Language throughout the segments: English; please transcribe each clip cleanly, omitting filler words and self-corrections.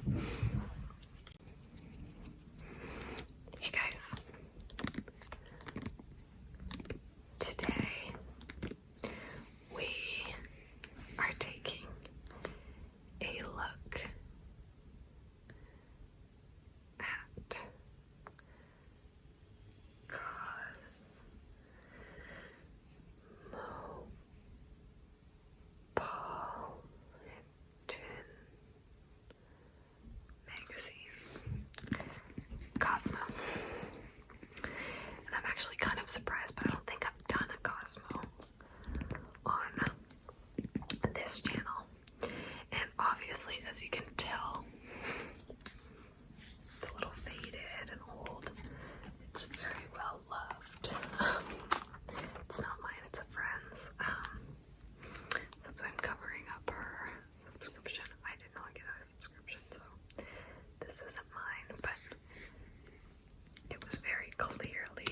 Hey guys, today we are taking a look at Cosmo. And I'm actually kind of surprised, but I don't think I've done a Cosmo on this channel. And obviously, as you can tell, it's a little faded and old. It's very well loved. It's not mine, it's a friend's. That's why I'm covering up her subscription. I did not get a subscription, so this isn't mine, but it was very clearly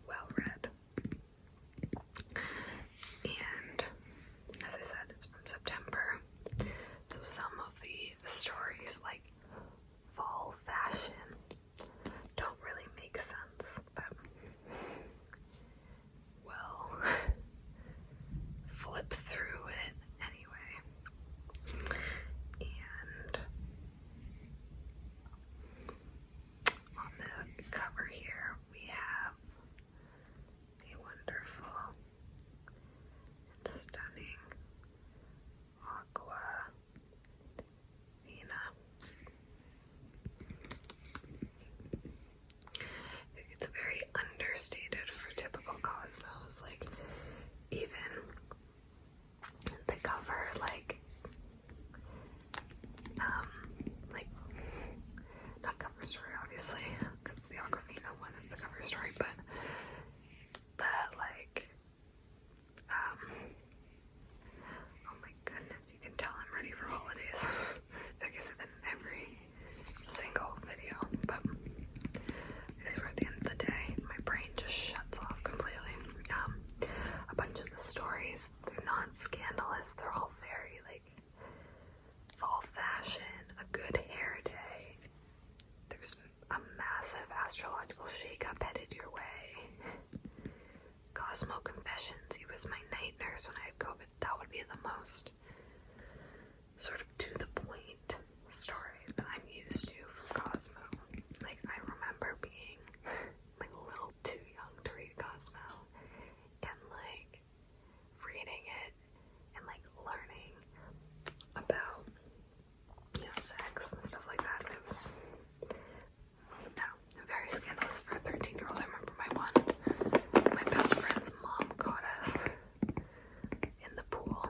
well read. And as I said, it's from September, so some of the stories, like fall fashion, don't really make sense, but we'll flip through it anyway. And on the cover here, we have the wonderful and stunning Aqua Vina. It's very understated for typical Cosmos, like even the cover, like not cover story obviously, because the Aquafina one is the cover story, but the oh my goodness, you can tell I'm ready for holidays. Like I said that in every single video, but I swear at the end of the day, my brain just shuts off completely. A bunch of the stories, they're not scandalous, they're all very like fall fashion, a good hair day. There's a massive astrological shakeup headed your way. Cosmo confessions, he was my night nurse when I had COVID. That would be the most sort of to the point story that I'm used to from Cosmo. Like, I remember being like a little too young to read Cosmo and like reading it and like learning about, you know, sex and stuff like that. It was very scandalous for a 13-year-old. I remember my best friend's mom caught us in the pool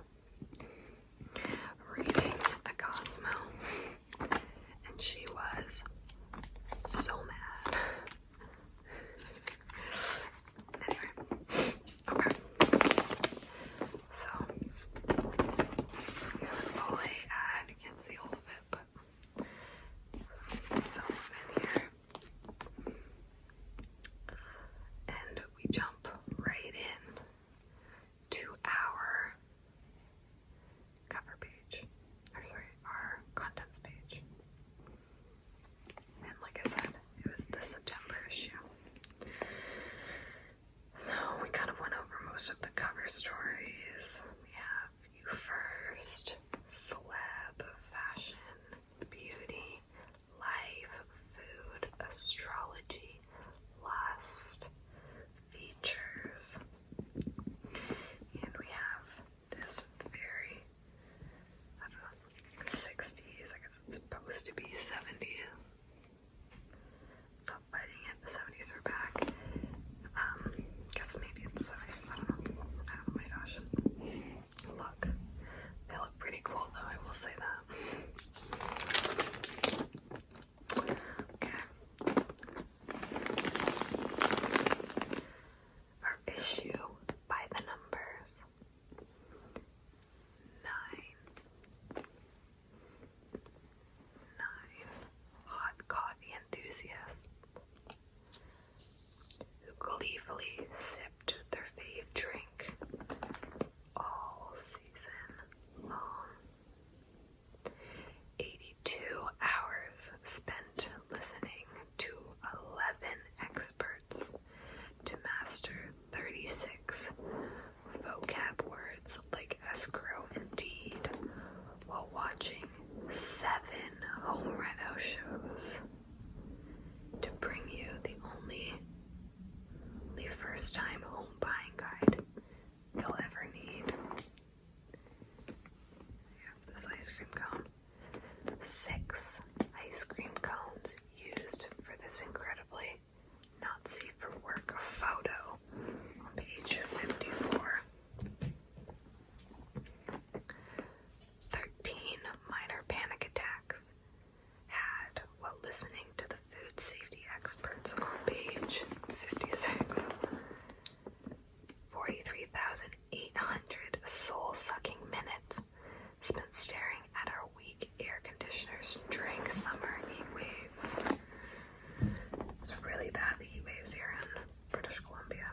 7 home reno shows to bring you the only first-time home buying guide you'll ever need. We have this ice cream cone. 6 ice cream cones used for this incredibly not safe for work photo on page 54. 13 minor panic attacks had while listening to the food safety experts on page 56. 43,800 soul-sucking minutes spent staring at our weak air conditioners during summer heat waves. It's really bad, the heat waves here in British Columbia.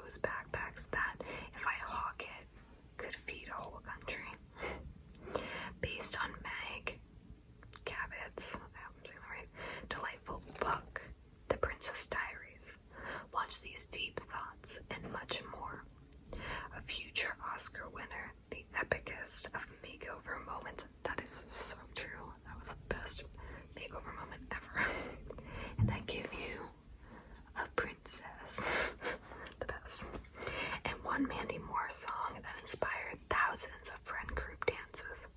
those backpacks that, if I hawk it, could feed a whole country. Based on Meg Cabot's, I hope I'm saying that right, delightful book, The Princess Diaries, launch these deep thoughts and much more. A future Oscar winner, the epicest of makeover moments. That is so true. That was the best makeover moment ever. And I give you a princess. The best. And one Mandy Moore song that inspired thousands of friend group dances.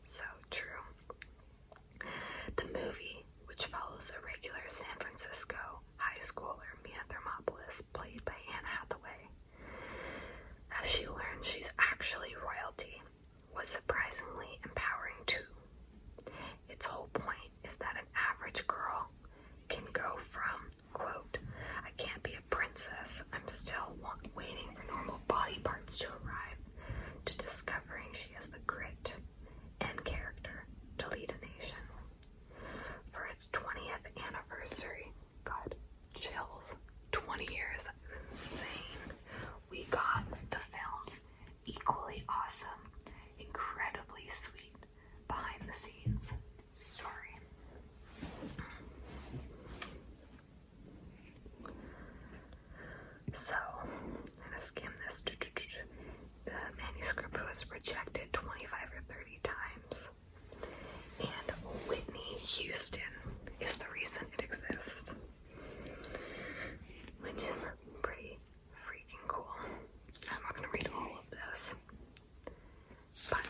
So true. The movie, which follows a regular San Francisco high schooler, Mia Thermopolis, played by Anne Hathaway, as she learns she's actually royalty, was surprisingly empowering too. Its whole point is that an average girl can go from, quote, I can't be a princess, I'm still waiting for normal body parts to arrive, to discovering she has the grit and character to lead a nation. For its 20th anniversary, God, chills, 20 years, insane. We got the film's equally awesome, incredibly sweet, behind the scenes story. So, I'm gonna skim this. The manuscript was rejected 25 or 30 times, and Whitney Houston is the reason it exists, which is pretty freaking cool. I'm not gonna read all of this, but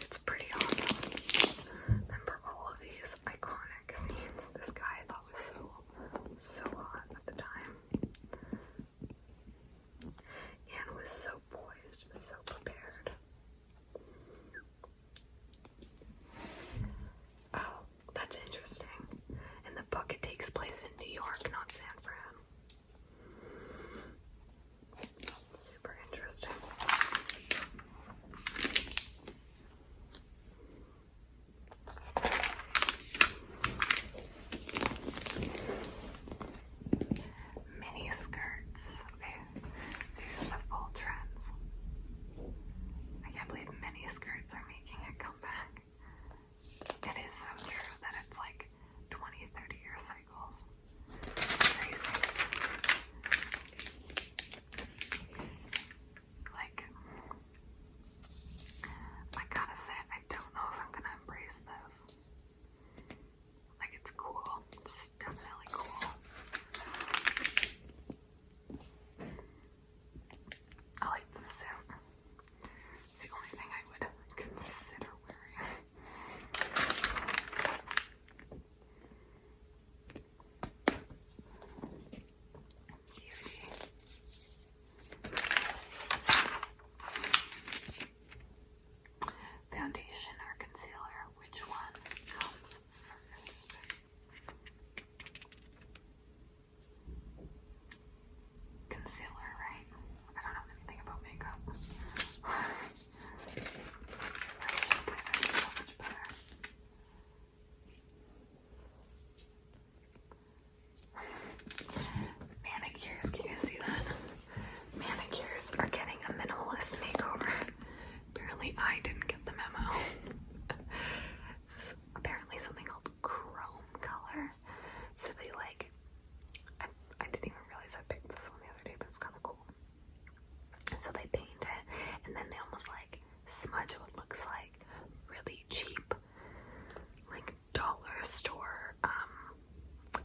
it's pretty awesome. Remember all of these iconic scenes. This guy I thought was so hot at the time. Anne was so poised, so prepared. Oh, that's interesting. In the book, it takes place in New York, not San Fran. Super interesting. Mini skirts. Okay, so these are the fall trends. I can't believe mini skirts are making a comeback. It is so true that it's like 20, 30-year cycles. It's crazy. Like, I gotta say, I don't know if I'm gonna embrace this. Like, it's cool. It's definitely cool. I like the suit. It's the only thing I would consider wearing. Beauty. Foundation or concealer, which one comes first? Concealer, right? I don't know anything about makeup. I wish I could have so much better. Manicures, can you see that? Manicures are getting a minimalist makeover. Apparently I didn't get the memo. It's apparently something called chrome color. So they like, I didn't even realize I picked this one the other day, but it's kind of cool. So they paint it, and then they almost like smudge what looks like really cheap, like dollar store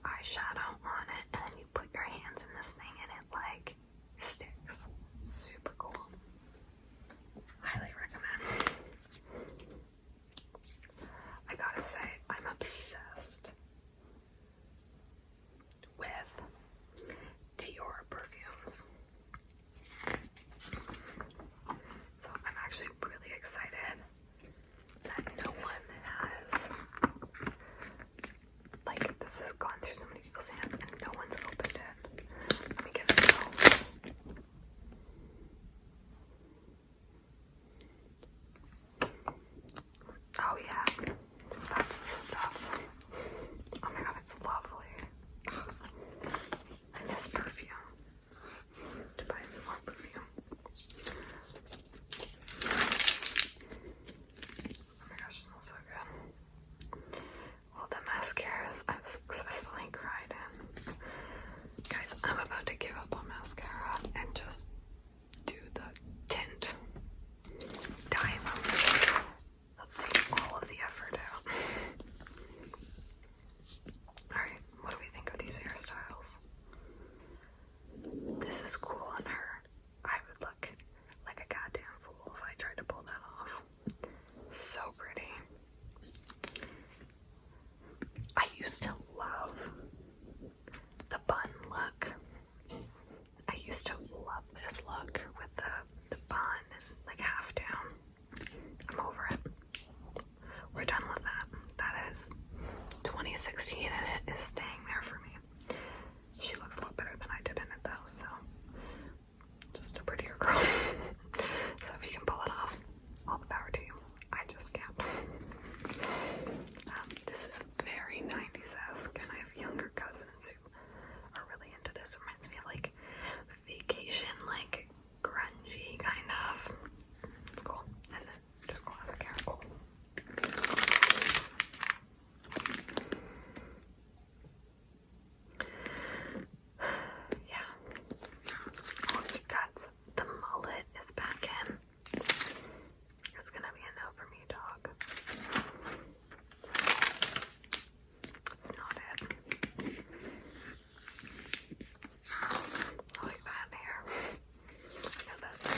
eyeshadow on it, and then you put your hands in this thing and it like sticks. Super cool. Highly recommend. I gotta say, I'm obsessed with Dior perfumes. So I'm actually really excited that no one has, like, this has gone through so many people's hands and no one's opened it. Let me give it a go. Oh yeah, that's the stuff. Oh my god, it's lovely. I miss perfume. I'm about to give up on mascara and just do the tint dye them. Let's take all of the effort out. Alright, what do we think of these hairstyles? This is cool on her. I would look like a goddamn fool if I tried to pull that off. So pretty. I used to love the bun look. I used to love this look with the bun and like half down. I'm over it. We're done with that. That is 2016 and it is staying there for me. She looks a lot better than I did in it though, so just a prettier girl. So if you can pull it off, all the power to you. I just can't. This is very 90s-esque, and I have younger cousins who are really into this. It reminds me of like vacation, like grungy kind of. It's cool. And then just classic hair. Cool. Yeah. Oh, the guts. The mullet is back in. It's gonna be a no for me, dog. It's not it. I like that hair. Yeah, that's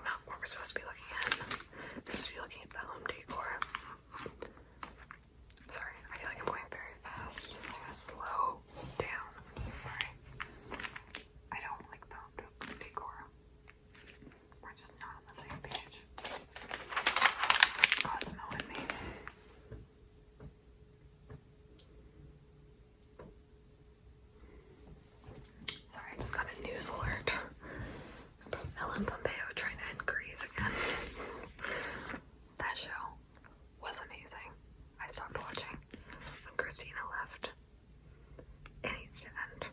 not what we're supposed to be looking at. We're supposed to be looking at the home decor. Sorry, I feel like I'm going very fast. I'm gonna slow down. I'm so sorry. I don't like the home decor. We're just not on the same page. Cosmo and me. Sorry, I just got a news alert about Ellen Pompeo trying to end Grease again. That show was amazing. I stopped watching when Christina left. It needs to end.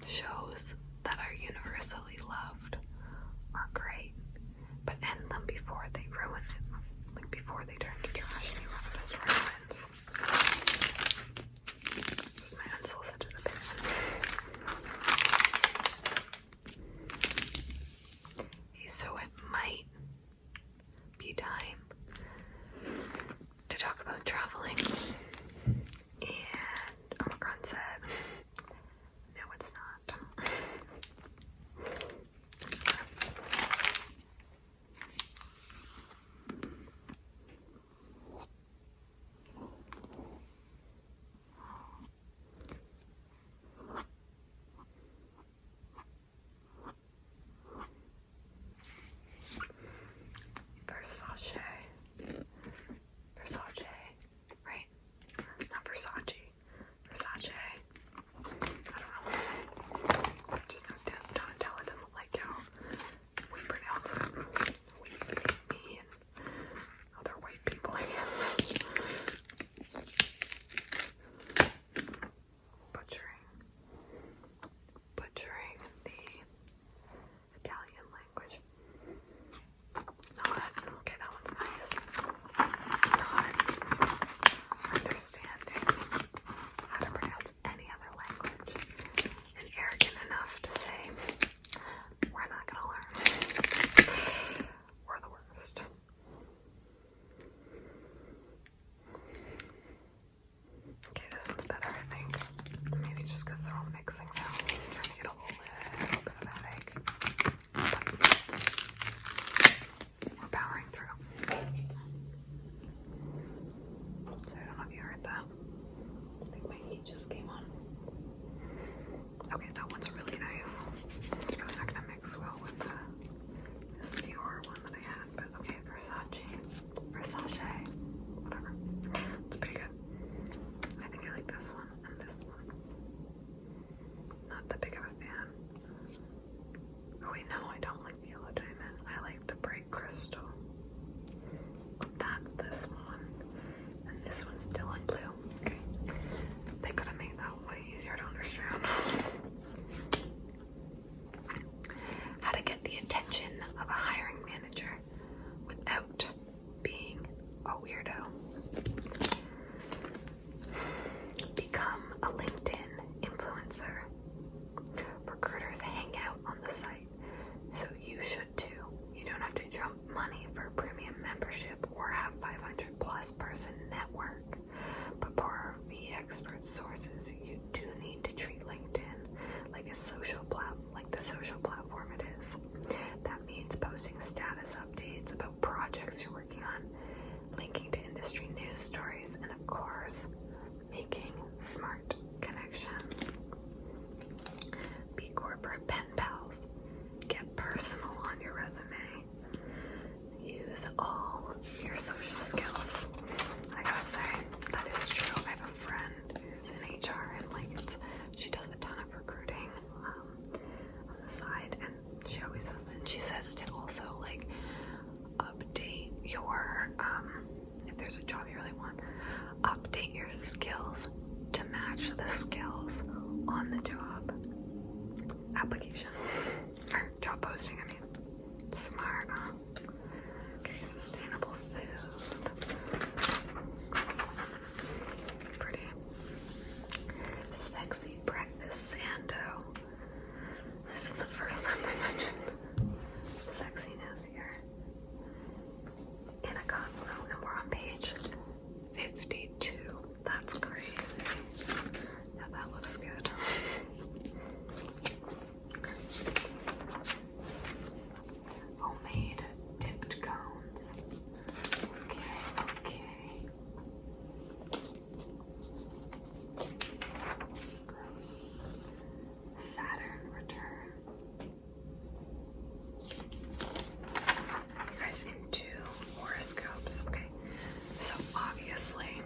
Shows that are universally loved are great, but end them before they ruin it. Like before they turn to trash and you run out of storylines. This is my unsolicited opinion. application. Or job posting, I mean. Smart, huh? Okay, sustainable food. Pretty. Sexy breakfast sando. This is the first time I mentioned sexiness here. In a Cosmo, and we're on page 52. That's crazy. Yeah, that looks good. Okay. Homemade dipped cones. Okay. Saturn return. You guys into horoscopes? Okay. So obviously,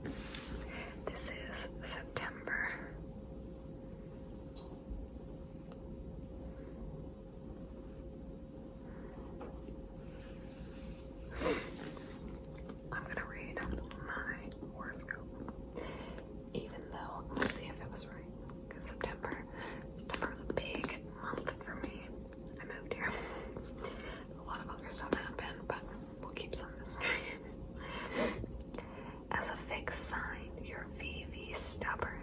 this is September. I'm gonna read my horoscope, even though let's see if it was right. Because September is a big month for me. I moved here. A lot of other stuff happened, but we'll keep some mystery. As a fixed sign, you're VV stubborn,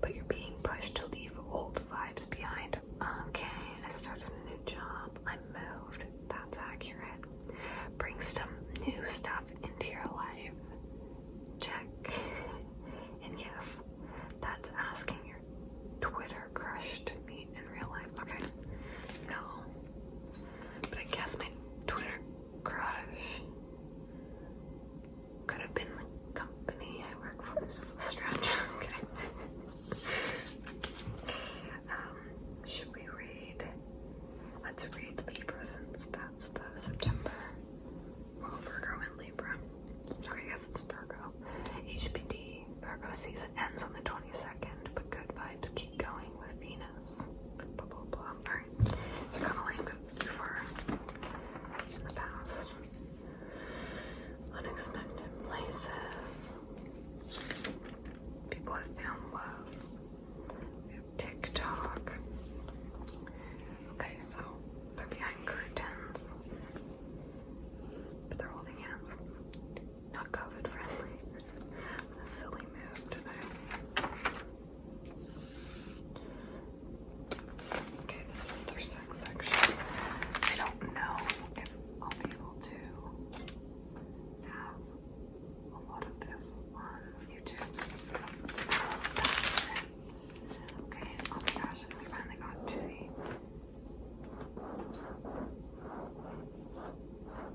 but you're being pushed to leave old vibes behind. Okay, I started a new job. I moved. That's accurate. Bring some new stuff into your life. Check. And yes, that's asking your Twitter crush to meet in real life. Okay. No. But I guess my Twitter crush could have been the company I work for. This is a stretch. Okay. Should we read? Let's read Libra since that's the September. Well, Virgo and Libra. Okay, I guess it's Virgo. HBD. Virgo season ends on the 22nd, but good vibes keep going with Venus. Blah, blah, blah. Alright. So kind of lame goes too far in the past. Unexpected places. People have found love. We have TikTok. Okay, so they're behind curtains. But they're holding hands. Not COVID friendly. A silly move today. Okay, this is their sex section. I don't know if I'll be able to have a lot of this on YouTube. So that's it. Okay, oh my gosh, we finally got to the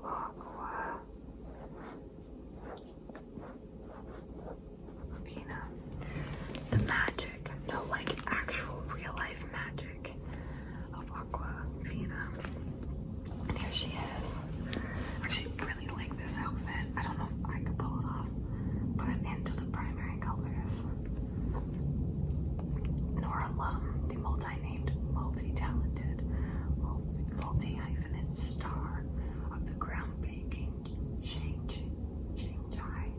Aqua Vina. The magic, no, like actual real life magic of Aqua Vina. And here she is. I actually really like this outfit. I don't know if I could pull it off, but I'm into the primary colors. Nora Lum, the multi-named, multi-talented, multi-hyphenate star of the groundbreaking Shanghai,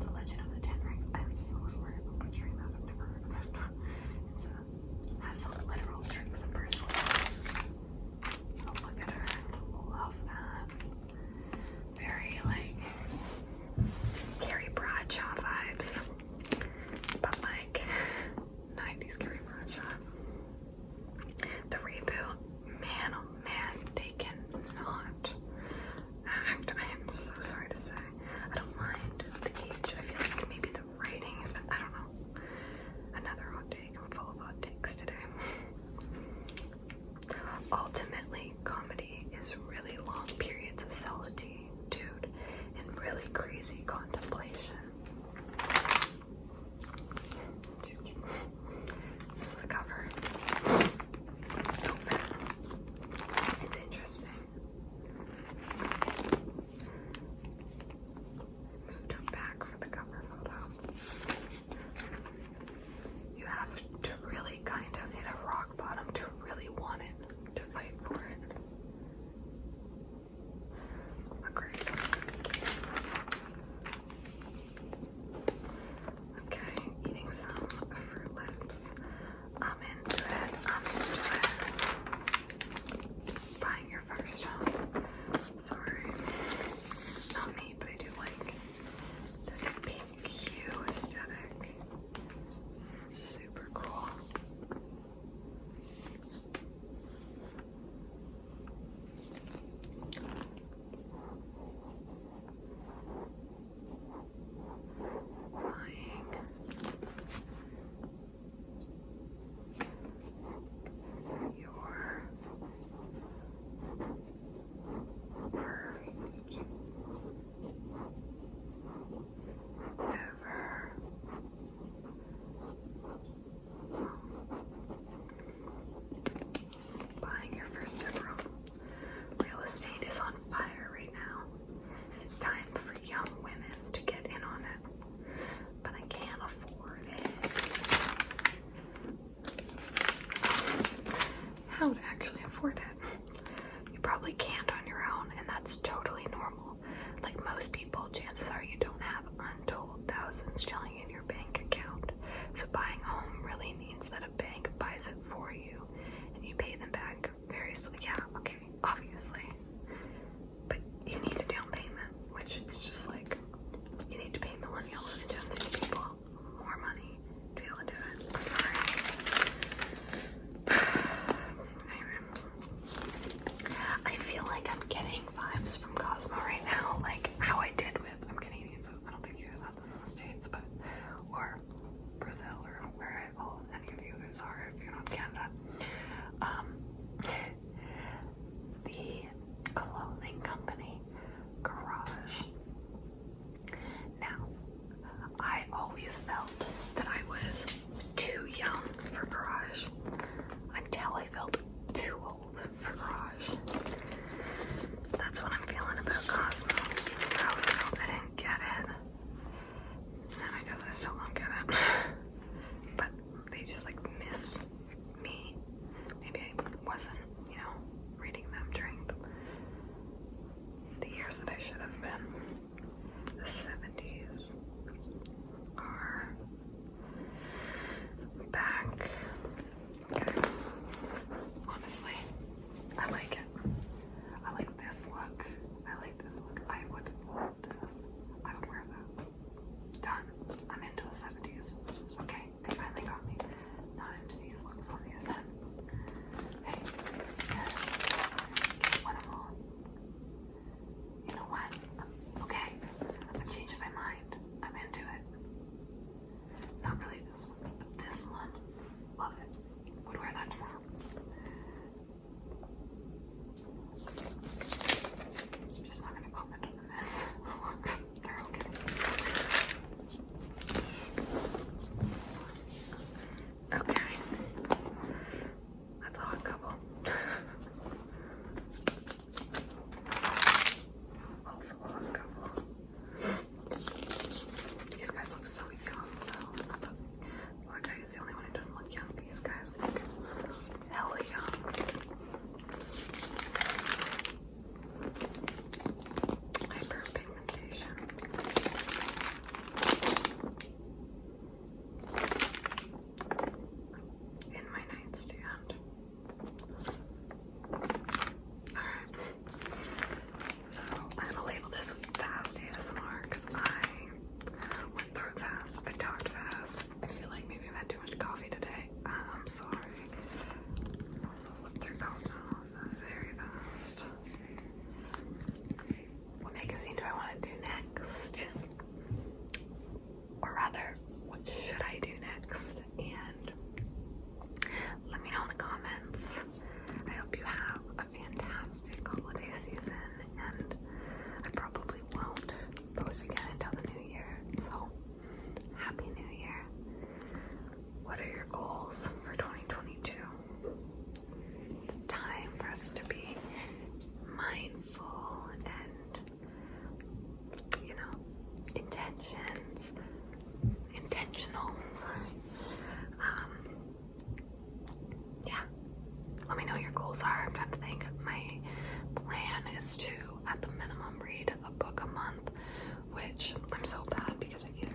The Legend of the Ten Rings. I'm so sorry if I'm butchering that. I've never heard of it. It's has some literal tricks up her sleeve. Oh, look at her. Love that. Very like Carrie Bradshaw vibes, but like 90s Carrie Bradshaw. The reboot, man, oh man, they cannot act. I am so sorry to say. I don't mind the age. I feel like maybe the writing is, but I don't know. Another hot take. I'm full of hot takes today. Ultimately, comedy is really long periods of solitude and really crazy contemplation. Just kidding. This is the cover. Outfit. It's interesting. Moved her back for the cover photo. You have to really kind of hit a rock bottom to really want it to fight for. Okay. That's a hot couple. Also a hot couple. These guys look so young though. I thought black guy is the only one who doesn't look young. These guys look hella young. Hyperpigmentation. In my nightstand. Alright. So I'm gonna label this fast ASMR because I went through it fast. I talked fast. I feel like maybe I've had too much coffee today. I'm sorry. Also flip through Cosmo very fast. What magazine do I want to do next? Or rather, what should I do next? And let me know in the comments. I hope you have a fantastic holiday season, and I probably won't post again until the new year. So, Happy New Year. What are your goals for 2022? It's time for us to be mindful and, you know, intentional, sorry. Yeah, let me know what your goals are. I'm trying to think. My plan is to, at the minimum, read a book a month, which I'm so bad because I need